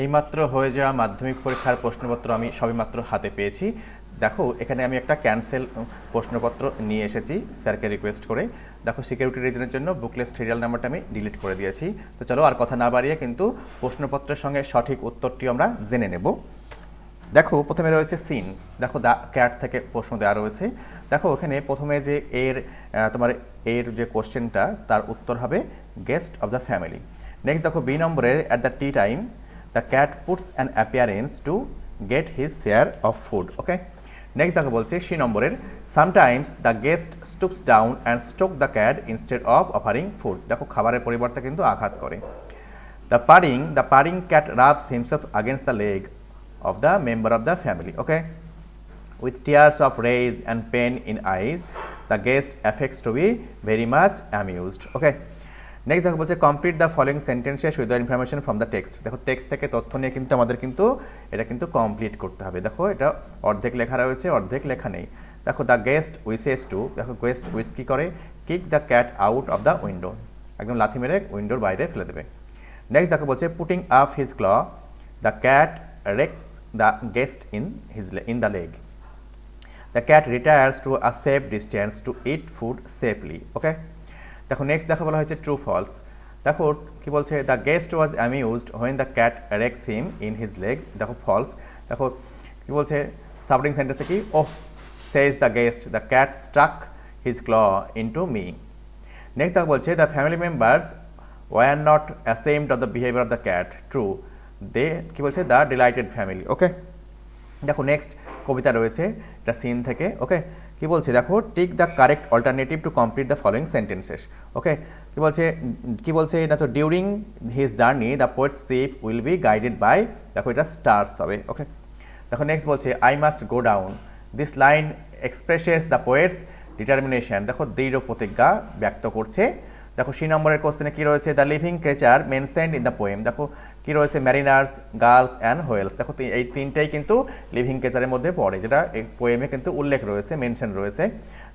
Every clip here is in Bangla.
এইমাত্র হয়ে যাওয়া মাধ্যমিক পরীক্ষার প্রশ্নপত্র আমি সবেমাত্র হাতে পেয়েছি। দেখো এখানে আমি একটা ক্যান্সেল প্রশ্নপত্র নিয়ে এসেছি স্যারকে রিকোয়েস্ট করে। দেখো সিকিউরিটি রিজনের জন্য বুকলেট সিরিয়াল নাম্বারটা আমি ডিলিট করে দিয়েছি। তো চলো আর কথা না বাড়িয়ে কিন্তু প্রশ্নপত্রের সঙ্গে সঠিক উত্তরটি আমরা জেনে নেব। দেখো প্রথমে রয়েছে সিন। দেখো দ্য ক্যাট থেকে প্রশ্ন দেওয়া রয়েছে। দেখো এখানে প্রথমে যে তোমার এর যে কোশ্চেনটা তার উত্তর হবে guest of the family. Next দেখো বি নম্বরে at the tea time the cat puts an appearance to get his share of food. Okay, next দেখো বলছে সি নম্বরের sometimes the guest stoops down and stroke the cat instead of offering food. দেখো খাবারের পরিবর্তে কিন্তু আঘাত করে। The purring cat rubs himself against the leg of the member of the family. Okay, with tears of rage and pain in eyes, the guest affects to be very much amused. Okay, next দেখো বলছে complete the following sentences with the information from the text. দেখো টেক্সট থেকে তথ্য নিয়ে কিন্তু আমাদের কিন্তু এটা কিন্তু কমপ্লিট করতে হবে। দেখো এটা অর্ধেক লেখা রয়েছে, অর্ধেক লেখা নেই। দেখো দ্য গেস্ট উইসেস টু, দেখো গেস্ট উইস কি করে, kick the cat out of the window, একদম লাথি মেরে উইন্ডোর বাইরে ফেলে দেবে। নেক্সট দেখো বলছে putting up his claw, the cat rakes the guest in the leg. The cat retires to a safe distance to eat food safely. Okay, দেখো নেক্সট দেখা বলা হয়েছে ট্রু ফলস। দেখো কি বলছে the guest was amused when the cat rakes him in his leg. দেখো ফলস। দেখো কি বলছে সাপোর্টিং সেন্টেন্সে কি, oh says the guest the cat struck his claw into me. Next দেখো বলছে the family members were not ashamed of the behaviour of the cat. True, দে কি বলছে দ্য ডিলাইটেড ফ্যামিলি। ওকে, দেখো নেক্সট কবিতা রয়েছে এটা সিন থেকে। ওকে, কি বলছে দেখো tick the correct alternative to complete the following sentences. Okay, কি বলছে না তো during his journey the poet ship will be guided by, দেখো এটা স্টার্স হবে। ওকে, দেখো নেক্সট বলছে I must go down, this line expresses the poet's determination. দেখো দৃঢ় প্রতিজ্ঞা ব্যক্ত করছে। দেখো সি নম্বরের কোশ্চেনে কি রয়েছে the living creature mentioned in the poem. দেখো কি রয়েছে ম্যারিনার্স, গার্লস অ্যান্ড হোয়েলস। দেখো এই তিনটাই কিন্তু লিভিং ক্রিয়েচারের মধ্যে পড়ে, যেটা এই পোয়েমে কিন্তু উল্লেখ রয়েছে, মেনশন রয়েছে।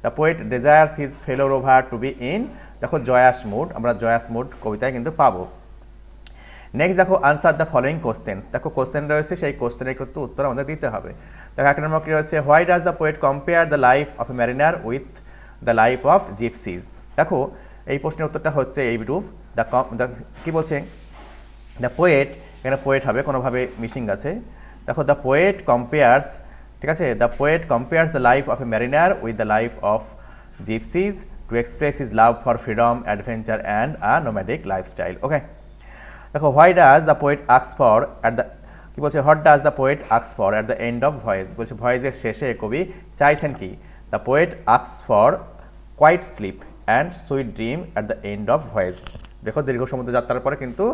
The poet desires his fellow rover to be in, দেখো জয়াস মুড, আমরা জয়াস মুড কবিতায় কিন্তু পাবো। নেক্সট দেখো আনসার দ্য ফলোয়িং কোশ্চেন্স। দেখো কোশ্চেন রয়েছে, সেই কোশ্চেনের কিন্তু উত্তর আমাদের দিতে হবে। দেখো এক নম্বর কি রয়েছে why does the poet compare the life of a mariner with the life of gypsies. দেখো এই প্রশ্নের উত্তরটা হচ্ছে এইরূপ। কি বলছে দ্য পোয়েট, এখানে পোয়েট হবে, কোনোভাবে মিসিং আছে। দেখো দ্য পোয়েট কম্পেয়ার্স, ঠিক আছে, the poet compares the life of a mariner with the life of gypsies to express his love for freedom, adventure and a nomadic lifestyle. Okay, দেখো why does the poet আক্স for at the, কি বলছে what does the poet আক্স for at the end of voice. বলছে ভয়েসের শেষে কবি চাইছেন কি, the poet আক্স for quiet sleep and sweet dream at the end of voice. দেখো দীর্ঘ সমুদ্র যাত্রার পরে কিন্তু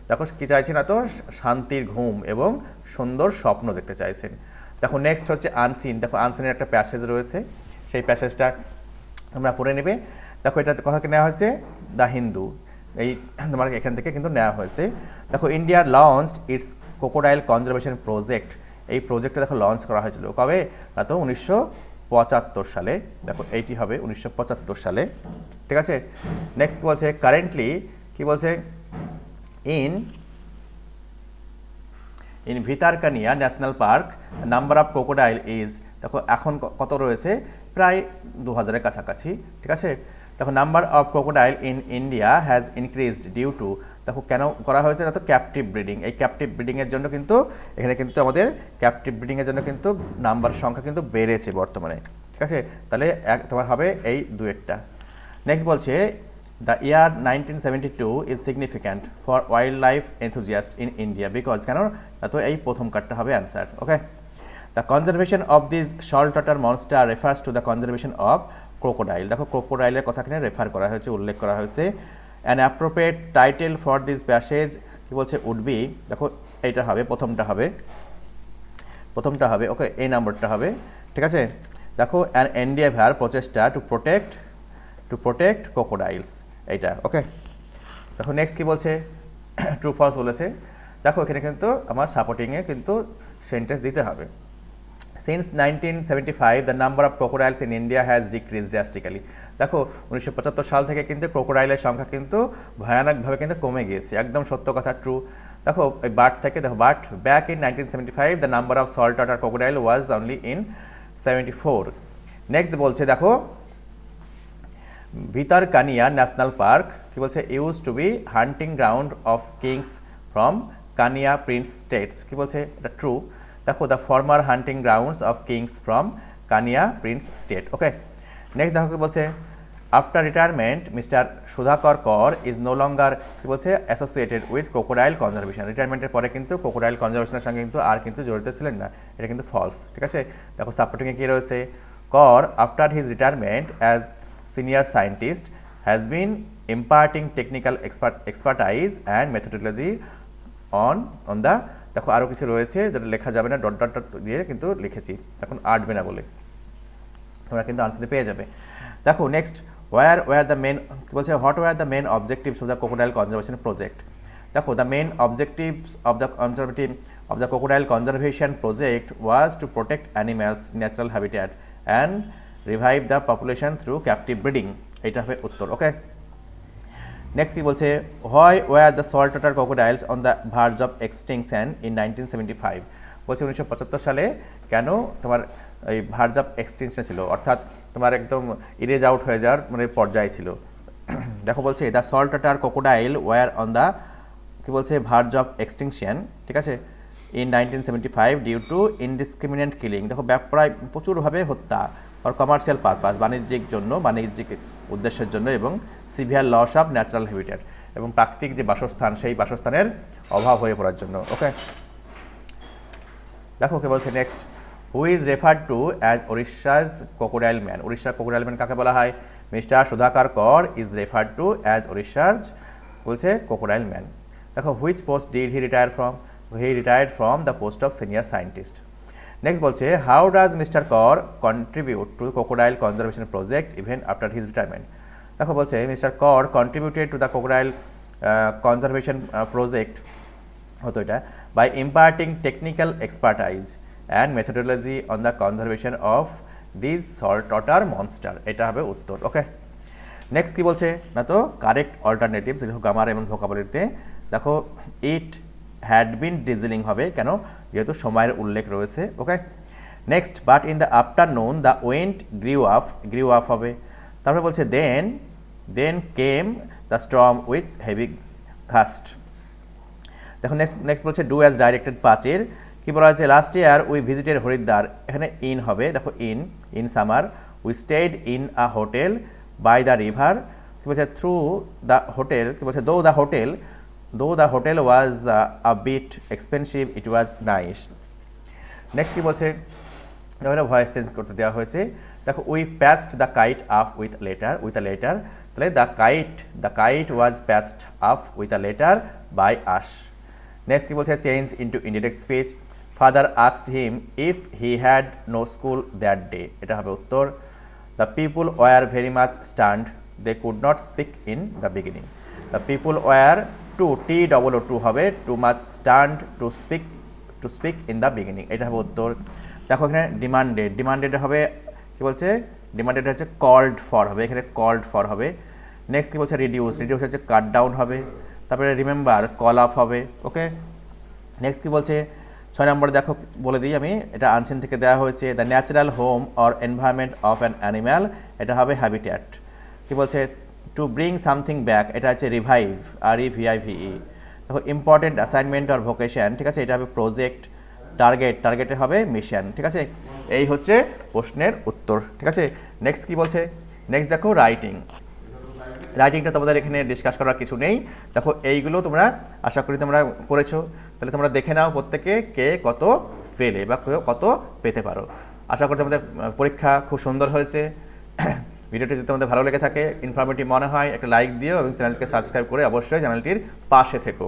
দেখো কি চাইছেন, এত শান্তির ঘুম এবং সুন্দর স্বপ্ন দেখতে চাইছেন। দেখো নেক্সট হচ্ছে আনসিন। দেখো আনসিনের একটা প্যাসেজ রয়েছে, সেই প্যাসেজটা তোমরা পড়ে নেবে। দেখো এটাতে কথা নেওয়া হয়েছে দ্য হিন্দু, এই তোমার এখান থেকে কিন্তু নেওয়া হয়েছে। দেখো India launched it's crocodile conservation project. এই প্রজেক্টটা দেখো লঞ্চ করা হয়েছিল কবে, না তো 1975 সালে। দেখো এইটি হবে 1975 সালে, ঠিক আছে। নেক্সট কি বলছে কারেন্টলি, কি বলছে in Bhitarkanika national park number of crocodile is, দেখো এখন কত রয়েছে, প্রায় 2000-এর কাছাকাছি, ঠিক আছে। দেখো number of crocodile in India has increased due to, দেখো কেন করা হয়েছে না তো ক্যাপটিভ ব্রিডিং। এই ক্যাপটিভ ব্রিডিংয়ের জন্য কিন্তু এখানে কিন্তু আমাদের ক্যাপটিভ ব্রিডিংয়ের জন্য কিন্তু নাম্বার সংখ্যা কিন্তু বেড়েছে বর্তমানে, ঠিক আছে। তাহলে তোমার হবে এই দুয়েরটা। নেক্সট বলছে the year 1972 is significant for wild life enthusiast in India because, কেন তো এই প্রথম কার্ডটা হবে answer. Okay, the conservation of this salt water monster refers to the conservation of crocodile. দেখো ক্রোকোডাইলের কথা এখানে রেফার করা হয়েছে, উল্লেখ করা হয়েছে। An appropriate title for this passage, কি বলছে উড বি, দেখো এইটা হবে, প্রথমটা হবে। ওকে, এই নাম্বারটা হবে, ঠিক আছে। দেখো অ্যান এন্ডিয়াভার প্রচেষ্টা টু প্রোটেক্ট ক্রোকোডাইলস, এইটা। ওকে, দেখো নেক্সট কি বলছে ট্রু ফলস বলেছে। দেখো এখানে কিন্তু আমার সাপোর্টিংয়ে কিন্তু সেন্টেন্স দিতে হবে। Since 1975 the number of crocodiles in India has decrease drastically. দেখো 1975 সাল থেকে কিন্তু ক্রোকোডাইলের সংখ্যা কিন্তু ভয়ানকভাবে কিন্তু কমে গিয়েছে, একদম সত্য কথা, ট্রু। দেখো এই বার্ড থেকে দেখো bird back in 1975 the number of salt water crocodile was only in 74। Next বলছে দেখো ভিতরকানিয়া ন্যাশনাল পার্ক কি বলছে use to be hunting ground of kings from Kanika prince states কি বলছে এটা ট্রু। দেখো the former hunting grounds of kings from Kanika prince state. Okay next দেখো কি বলছে after retirement mister Sudhakar Kar is no longer কি বলছে অ্যাসোসিয়েটেড উইথ ক্রোকোডাইল কনজারভেশন। রিটায়ারমেন্টের পরে কিন্তু ক্রোকোডাইল কনজারভেশনের সঙ্গে কিন্তু আর কিন্তু জড়িত ছিলেন না, এটা কিন্তু ফলস। ঠিক আছে, দেখো সাপোর্টিংয়ে কী রয়েছে কর after his retirement as senior scientist has been imparting technical expertise and methodology on the, দেখো আরও কিছু রয়েছে যেটা লেখা যাবে না, ডট ডট ডট দিয়ে কিন্তু লিখেছি, এখন আটবে না বলে তোমরা কিন্তু আনসারটি পেয়ে যাবে। দেখো নেক্সট ওয়ার দ্য মেন কি বলছে what were the main objectives of the crocodile conservation project. দেখো the main objectives of the crocodile conservation project was to protect animals natural habitat and revive the population through captive breeding, এটা হবে উত্তর। ওকে নেক্সট কি বলছে why were the salt water crocodiles on the verge of extinction in 1975। বলছে 1975 সালে কেন তোমার এই ভার্জ অফ এক্সটিংশন ছিল, অর্থাৎ তোমার একদম ইরেজ আউট হয়ে যাওয়ার মানে পর্যায়ে ছিল। দেখো বলছে the salt water crocodile were on the কি বলছে ভার্জ অফ এক্সটিংশন, ঠিক আছে, in 1975 due to indiscriminate killing. দেখো প্রায় প্রচুরভাবে হত্যা আর কমার্শিয়াল পারপাস, বাণিজ্যিক উদ্দেশ্যের জন্য, এবং severe loss of natural habitat, এবং প্রাকৃতিক যে বাসস্থান সেই বাসস্থানের অভাব হয়ে পড়ার জন্য। ওকে দেখো কে বলছে next who is referred to as Odisha's crocodile man. উড়িষ্যার ক্রোকোডাইল ম্যান কাকে বলা হয়? Mister Sudhakar Kar is referred to as Odisha's বলছে ক্রোকোডাইল ম্যান। দেখো which post did he retire from? He retired from the post of senior scientist. Next বলছে how does mister Kar contribute to crocodile conservation project even after his retirement. দেখো বলছে mister Kar contributed to the crocodile conservation project হতো এটা by imparting technical expertise and methodology on the conservation of this salt water monster, এটা হবে উত্তর। ওকে নেক্সট কি বলছে না তো কারেক্ট অল্টারনেটিভস গ্রামার এবং ভোকাবুলারিতে দেখো ইট হ্যাড বিন ড্রিজলিং হবে, কেন? যেহেতু সময়ের উল্লেখ রয়েছে। Okay next but in the afternoon the wind grew up হবে। তারপরে বলছে then came the storm with heavy gust. দেখো নেক্সট বলছে ডু অ্যাজ ডাইরেক্টেড 5-এর কি বলা হয়েছে last year we visited Haridwar, এখানে ইন হবে। দেখো in summer we stayed in a hotel by the river, কি বলছে থ্রু দ্য হোটেল, কি বলছে though the hotel was a bit expensive it was nice. Next কি বলছে এখানে ভয়েস চেঞ্জ করতে দেওয়া হয়েছে। দেখো we patched the kite up with a letter, তাহলে the kite was patched up with a letter by us. Next কি বলছে change into indirect speech father asked him if he had no school that day, এটা হবে উত্তর। The people were very much stunned they could not speak in the beginning. The people were too হবে too much stand to speak in the beginning, এটা হবে উত্তর। দেখো এখানে ডিমান্ডেড হবে, কি বলছে ডিমান্ডেড হচ্ছে কল্ড ফর হবে, এখানে কল্ড ফর হবে। নেক্সট কি বলছে রিডিউস হচ্ছে কাট ডাউন হবে। তারপরে রিমেম্বার কল আপ হবে। ওকে নেক্সট কি বলছে 6 নম্বরে দেখো বলে দিই আমি, এটা আনসিন থেকে দেওয়া হয়েছে the natural home or environment of an animal, এটা হবে হ্যাবিট্যাট। কি বলছে টু ব্রিং সামথিং ব্যাক, এটা হচ্ছে রিভাইভ REVIVE। দেখো ইম্পর্টেন্ট অ্যাসাইনমেন্ট অর ভোকেশন, ঠিক আছে, এটা হবে প্রজেক্ট। টার্গেটে হবে মিশন, ঠিক আছে। এই হচ্ছে প্রশ্নের উত্তর, ঠিক আছে। নেক্সট কি বলছে নেক্সট দেখো রাইটিংটা তোমাদের এখানে ডিসকাস করার কিছু নেই। দেখো এইগুলো তোমরা আশা করি তোমরা করেছো, তাহলে তোমরা দেখে নাও প্রত্যেকে কে কত ফেলে বা কত পেতে পারো। আশা করি তোমাদের পরীক্ষা খুব সুন্দর হয়েছে। ভিডিওটি যদি তোমাদের ভালো লেগে থাকে, ইনফরমেটিভ মনে হয়, একটা লাইক দিও এবং চ্যানেলকে সাবস্ক্রাইব করে অবশ্যই চ্যানেলটির পাশে থেকো।